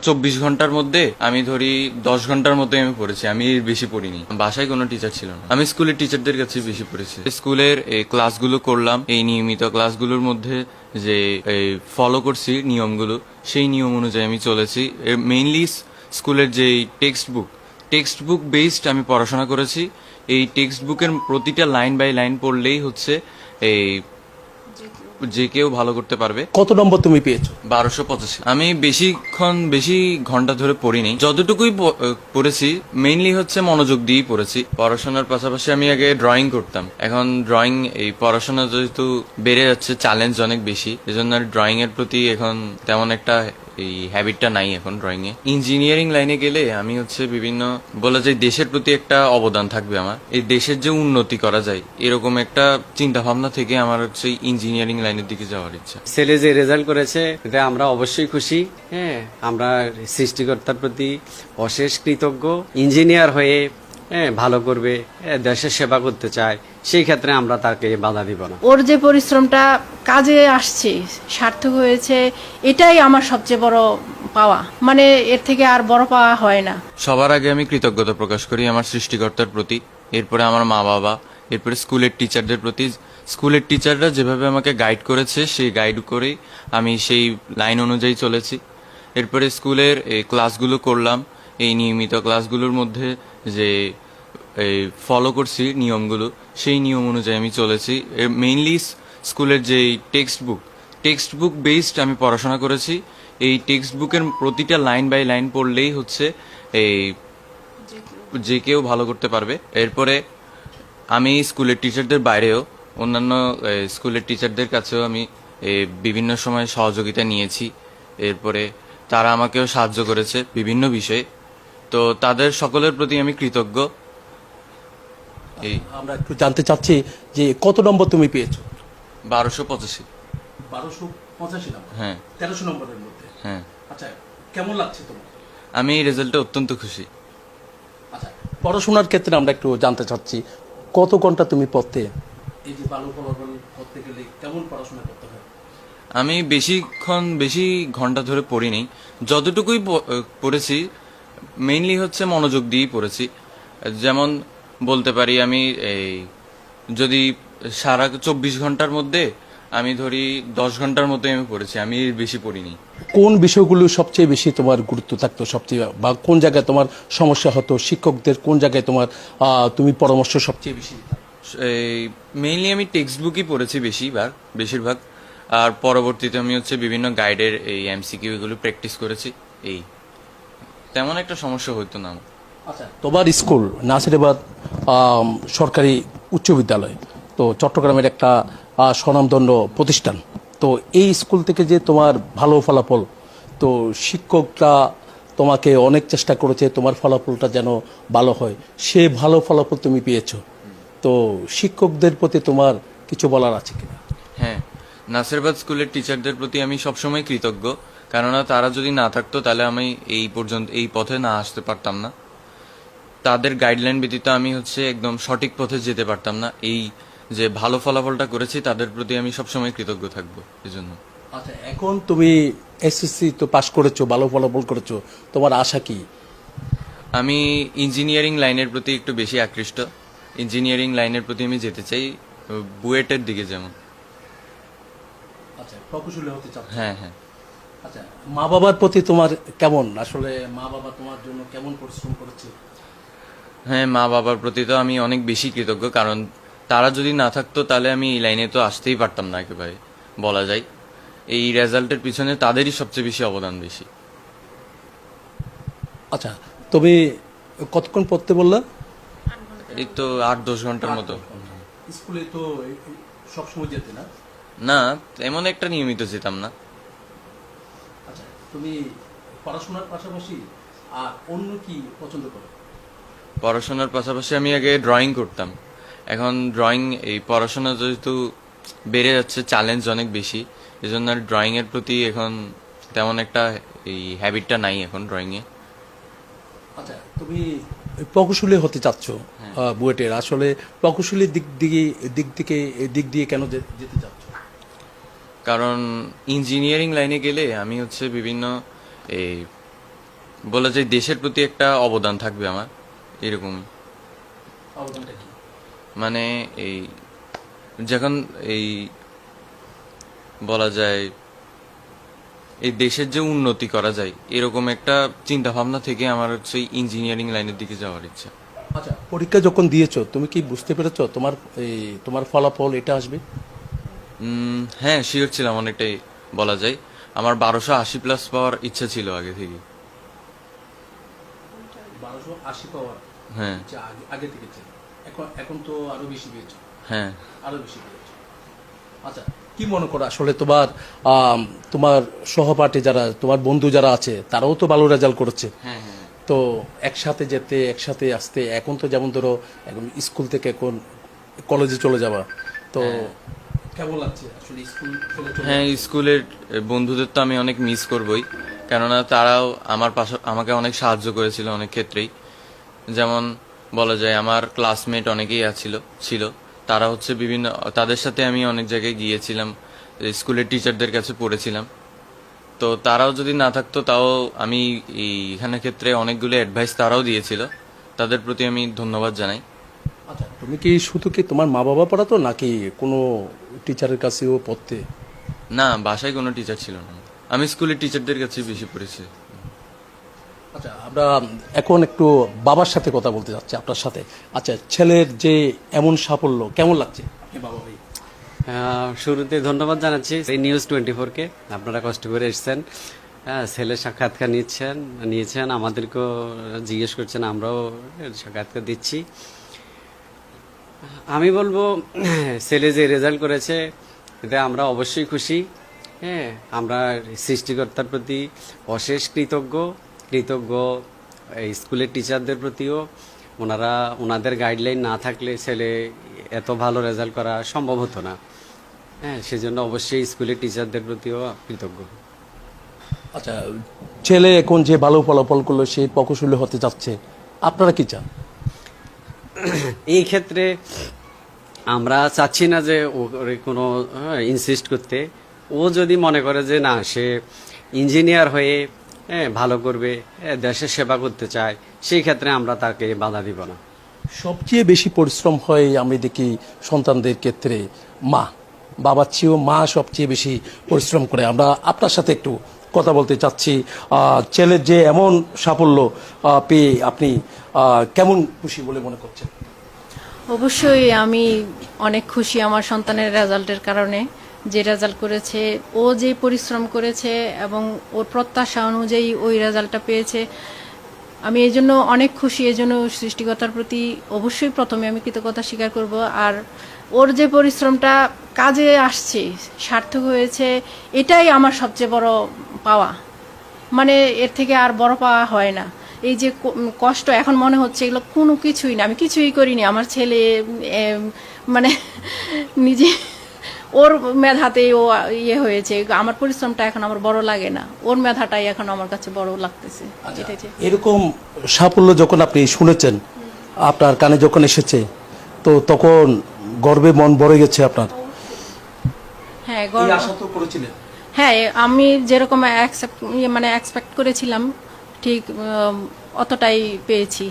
24 ঘন্টার মধ্যে আমি ধরি 10 ঘন্টার মতো আমি পড়েছি, আমি এর বেশি পড়িনি। বাসায় কোনো টিচার ছিল না, আমি স্কুলের টিচারদের কাছে বেশি পড়েছি। স্কুলের এই ক্লাসগুলো করলাম, এই নিয়মিত ক্লাসগুলোর মধ্যে যে ফলো করছি নিয়মগুলো, সেই নিয়ম অনুযায়ী আমি চলেছি। মেইনলি স্কুলের যে টেক্সট বুক বেসড আমি পড়াশোনা করেছি। এই টেক্সট বুকের প্রতিটা লাইন বাই লাইন পড়লেই হচ্ছে এই যে কেউ ভালো করতে পারবে। কত নম্বর তুমি পেয়েছো? 1285। আমি বেশি ঘন্টা ধরে পড়িনি, যতটুকুই পড়েছি মেইনলি হচ্ছে মনোযোগ দিয়েই পড়েছি। পড়াশোনার পাশাপাশি আমি আগে ড্রয়িং করতাম, এখন ড্রয়িং এই পড়াশোনা যেহেতু বেড়ে যাচ্ছে, চ্যালেঞ্জ অনেক বেশি, এজন্য ড্রয়িং এর প্রতি এখন তেমন একটা এই হ্যাবিটটা নাই এখন ড্রয়িং এ। ইঞ্জিনিয়ারিং লাইনে গেলে আমি হচ্ছে বিভিন্ন বলা যায় দেশের প্রতি একটা অবদান থাকবে আমার, এই দেশের যে উন্নতি করা যায় এরকম একটা চিন্তা ভাবনা থেকে আমার হচ্ছে ইঞ্জিনিয়ারিং লাইনের দিকে যাওয়ার ইচ্ছা। ছেলে যে রেজাল্ট করেছে এতে আমরা অবশ্যই খুশি। হ্যাঁ, আমরা সৃষ্টিকর্তার প্রতি অশেষ কৃতজ্ঞ। ইঞ্জিনিয়ার হয়ে ভালো করবে, দেশের সেবা করতে চায়, সেই ক্ষেত্রে আমরা তাকে বাধা দিব না। ওর যে পরিশ্রমটা কাজে আসছে, সার্থক হয়েছে, এটাই আমার সবচেয়ে বড় পাওয়া। মানে এর থেকে আর বড় পাওয়া হয় না। সবার আগে আমি কৃতজ্ঞতা প্রকাশ করি আমার সৃষ্টিকর্তার প্রতি, এরপরে আমার মা বাবা, এরপরে স্কুলের টিচারদের প্রতি। স্কুলের টিচাররা যেভাবে আমাকে গাইড করেছে সেই গাইড করেই আমি সেই লাইন অনুযায়ী চলেছি। এরপরে স্কুলের এই ক্লাসগুলো করলাম, এই নিয়মিত ক্লাসগুলোর মধ্যে যে এই ফলো করছি নিয়মগুলো, সেই নিয়ম অনুযায়ী আমি চলেছি। মেইনলি স্কুলের যে টেক্সট বুক বেসড আমি পড়াশোনা করেছি। এই টেক্সট বুকের প্রতিটা লাইন বাই লাইন পড়লেই হচ্ছে এই যে কেউ ভালো করতে পারবে। এরপরে আমি স্কুলের টিচারদের বাইরেও অন্যান্য স্কুলের টিচারদের কাছেও আমি বিভিন্ন সময় সহযোগিতা নিয়েছি। এরপরে তারা আমাকেও সাহায্য করেছে বিভিন্ন বিষয়ে, তো তাদের সকলের প্রতি আমি কৃতজ্ঞ। এই আমরা একটু জানতে চাচ্ছি যে কত নম্বর তুমি পেয়েছো? 1285। 1285 নম্বর। হ্যাঁ 1300 নম্বরের মধ্যে। হ্যাঁ, আচ্ছা, কেমন লাগছে তোমার? আমি এই রেজাল্টে অত্যন্ত খুশি। আচ্ছা, পড়াশোনার ক্ষেত্রে আমরা একটু জানতে চাচ্ছি কত ঘন্টা তুমি পড়তে? এই যে ভালো ফলাফল করতে গেলে কেমন পড়াশোনা করতে হয়? আমি বেশি ঘন্টা ধরে পড়িনি, যতটুকুই পড়েছি মেইনলি হচ্ছে মনোযোগ দিয়েই পড়েছি। যেমন বলতে পারি আমি এই যদি সারা 24 ঘন্টার মধ্যে আমি ধরি 10 ঘন্টার মতো আমি পড়েছি, আমি এর বেশি পড়িনি। কোন বিষয়গুলো সবচেয়ে বেশি তোমার গুরুত্ব থাকতো সবচেয়ে, বা কোন জায়গায় তোমার সমস্যা হতো? শিক্ষকদের কোন জায়গায় তোমার তুমি পরামর্শ সবচেয়ে বেশি দিতা? এই মেইনলি আমি টেক্সট বুকই পড়েছি বেশিরভাগ, আর পরবর্তীতে আমি হচ্ছে বিভিন্ন গাইডের এই এমসিকিউ এগুলো প্র্যাকটিস করেছি। এই তেমন একটা সমস্যা হতো না আমার। আচ্ছা, তোমার স্কুল নাসিরাবাদ সরকারি উচ্চ বিদ্যালয়, তো চট্টগ্রামের একটা স্বনামধন্য প্রতিষ্ঠান। তো এই স্কুল থেকে যে তোমার ভালো ফলাফল, তো শিক্ষকরা তোমাকে অনেক চেষ্টা করেছে তোমার ফলাফলটা যেন ভালো হয়, সে ভালো ফলাফল তুমি পেয়েছো। তো শিক্ষকদের প্রতি তোমার কিছু বলার আছে কিনা? হ্যাঁ, নাসিরাবাদ স্কুলের টিচারদের প্রতি আমি সবসময় কৃতজ্ঞ, কেননা তারা যদি না থাকতো তাহলে আমি এই পথে না আসতে পারতাম না। তাদের গাইডলাইন ব্যতীত আমি হচ্ছে একদম সঠিক পথে যেতে পারতাম না। এই যে ভালো ফলাফলটা করেছি তাদের প্রতি আমি সবসময় কৃতজ্ঞ থাকবো এজন্য। আচ্ছা, এখন তুমি এসএসসি তো পাশ করেছো, ভালো ফলাফল করেছো, তোমার আশা কি? আমি ইঞ্জিনিয়ারিং লাইনের প্রতি একটু বেশি আকৃষ্ট। ইঞ্জিনিয়ারিং লাইনের প্রতি আমি যেতে চাই, বুয়েটের দিকে যেমন। আচ্ছা, প্রকৌশলী হতে চাচ্ছ? হ্যাঁ হ্যাঁ। আচ্ছা, মা বাবার প্রতি তোমার কেমন? আসলে মা বাবা তোমার জন্য কেমন পরিশ্রম করেছে? হ্যাঁ, মা বাবার প্রতি তো আমি অনেক বেশি কৃতজ্ঞ, কারণ তারা যদি না থাকতো তাহলে আমি এই লাইনে তো আসতেই পারতাম না একেবারে বলা যায়। এই রেজাল্টের পিছনে তাদেরই সবচেয়ে বেশি অবদান বেশি। আচ্ছা, তুমি কতক্ষণ পড়তে বললা? এই তো 8-10 ঘন্টার মতো। স্কুলে তো সবসময় যেতে না? না, এমন একটা নিয়মিত যেতাম না। আচ্ছা, তুমি পড়াশোনার পাশাপাশি আর অন্য কি পছন্দ করো? পড়াশোনার পাশাপাশি আমি আগে ড্রয়িং করতাম, এখন ড্রয়িং এই পড়াশোনা যেহেতু বেড়ে যাচ্ছে, চ্যালেঞ্জ অনেক বেশি, এজন্য ড্রয়িং এর প্রতি এখন তেমন একটা এই হ্যাবিটটা নাই এখন ড্রয়িং এ। আচ্ছা, তুমি প্রকৌশলী হতে চাচ্ছ বুয়েটের, আসলে প্রকৌশলীর দিক দিয়ে কেন যেতে চাচ্ছ? কারণ ইঞ্জিনিয়ারিং লাইনে গেলে আমি হচ্ছে বিভিন্ন এই বলা যায় দেশের প্রতি একটা অবদান থাকবে আমার, এরকম। মানে এই যখন এই বলা যায় এই দেশের যে উন্নতি করা যায় এরকম একটা চিন্তা ভাবনা থেকে আমার হচ্ছে ইঞ্জিনিয়ারিং লাইনের দিকে যাওয়ার ইচ্ছা। আচ্ছা, পরীক্ষা যখন দিয়েছো তুমি কি বুঝতে পেরেছো তোমার ফলাফল এটা আসবে? হ্যাঁ, শিওর ছিলাম অনেকটাই বলা যায়। আমার 1280+ পাওয়ার ইচ্ছা ছিল আগে থেকে। 1280 পাওয়ার হ্যাঁ আগে থেকে ছিল, এখন তো আরো বেশি পেয়েছো। হ্যাঁ। আরো বেশি পেয়েছো। আচ্ছা, কি মনে করো আসলে তোমার সহপাঠী যারা, তোমার বন্ধু যারা আছে তারাও তো ভালো রেজাল্ট করেছে, হ্যাঁ হ্যাঁ তো একসাথে যেতে একসাথে আসতে, এখন তো যেমন ধরো এখন স্কুল থেকে এখন কলেজে চলে যাবা, তো কেমন লাগছে আসলে স্কুল ফেলে চলে হ্যাঁ, স্কুলের বন্ধুদের তো আমি অনেক মিস করবই, কেননা তারাও আমাকে অনেক সাহায্য করেছিল অনেক ক্ষেত্রেই। যেমন বলা যায় আমার ক্লাসমেট অনেকেই ছিল, তারা হচ্ছে তাদের সাথে আমি অনেক জায়গায় গিয়েছিলাম, স্কুলের টিচারদের কাছে পড়েছিলাম। তো তারাও যদি না থাকতো তাও আমি এখানে ক্ষেত্রে অনেকগুলো অ্যাডভাইস তারাও দিয়েছিল, তাদের প্রতি আমি ধন্যবাদ জানাই। আচ্ছা, তুমি কি শুধু কি তোমার মা বাবা পড়াতো নাকি কোনো টিচারের কাছেও পড়তে? না, বাসায় কোনো টিচার ছিল না, আমি স্কুলের টিচারদের কাছে বেশি পড়েছি। আচ্ছা, আমরা এখন একটু বাবার সাথে কথা বলতে যাচ্ছি আপনার সাথে। আচ্ছা, ছেলের যে এমন সাফল্য কেমন লাগছে বাবা ভাই? শুরুতে ধন্যবাদ জানাচ্ছি এই নিউজ 24-কে, আপনারা কষ্ট করে এসেছেন, ছেলের সাক্ষাৎকার নিয়েছেন, আমাদেরকেও জিজ্ঞেস করছেন, আমরাও সাক্ষাৎকার দিচ্ছি। আমি বলবো ছেলে যে রেজাল্ট করেছে এতে আমরা অবশ্যই খুশি। হ্যাঁ, আমরা সৃষ্টিকর্তার প্রতি অশেষ কৃতজ্ঞ এই স্কুলের টিচারদের প্রতিও। ওনাদের গাইডলাইন না থাকলে ছেলে এত ভালো রেজাল্ট করা সম্ভব হতো না। হ্যাঁ, সেজন্য অবশ্যই স্কুলের টিচারদের প্রতিও কৃতজ্ঞ। আচ্ছা, ছেলে এখন যে ভালো ফলাফল করলো সে প্রকৌশলী হতে যাচ্ছে, আপনারা কি চান? এই ক্ষেত্রে আমরা চাচ্ছি না যে ওর কোনো ইনসিস্ট করতে। ও যদি মনে করে যে না, সে ইঞ্জিনিয়ার হয়ে ভালো করবে, দেশের সেবা করতে চায়, সেই ক্ষেত্রে আমরা তাকে বাধা দিব না। সবচেয়ে বেশি পরিশ্রম হয় আমি দেখি সন্তানদের ক্ষেত্রে বাবার চেয়েও মা সবচেয়ে বেশি পরিশ্রম করে। আমরা আপনার সাথে একটু কথা বলতে চাচ্ছি। ছেলের যে এমন সাফল্য পেয়ে আপনি কেমন খুশি বলে মনে করছেন? অবশ্যই আমি অনেক খুশি আমার সন্তানের রেজাল্টের কারণে। যে রেজাল্ট করেছে, ও যে পরিশ্রম করেছে এবং ওর প্রত্যাশা অনুযায়ী ওই রেজাল্টটা পেয়েছে, আমি এই জন্য অনেক খুশি। এই জন্য সৃষ্টিকর্তার প্রতি অবশ্যই প্রথমে আমি কৃতজ্ঞতা স্বীকার করব। আর ওর যে পরিশ্রমটা কাজে আসছে, সার্থক হয়েছে, এটাই আমার সবচেয়ে বড় পাওয়া। মানে এর থেকে আর বড় পাওয়া হয় না। এই যে কষ্ট এখন মনে হচ্ছে এগুলো কোনো কিছুই না, আমি কিছুই করিনি। আমার ছেলে মানে নিজে ওর মেধাতেই ও হয়েছে। আমার পরিশ্রমটা এখন আমার বড় লাগে না, ওর মেধাটাই এখন আমার কাছে বড় লাগতেছে। এরকম সাফল্য যখন আপনি শুনেছেন, আপনার কানে যখন এসেছে, তো তখন গর্বে মন ভরে গেছে আপনার? হ্যাঁ, আশা তো করেছিলেন। হ্যাঁ, আমি যেরকম এক্সপেক্ট করেছিলাম ঠিক অতটাই পেয়েছি।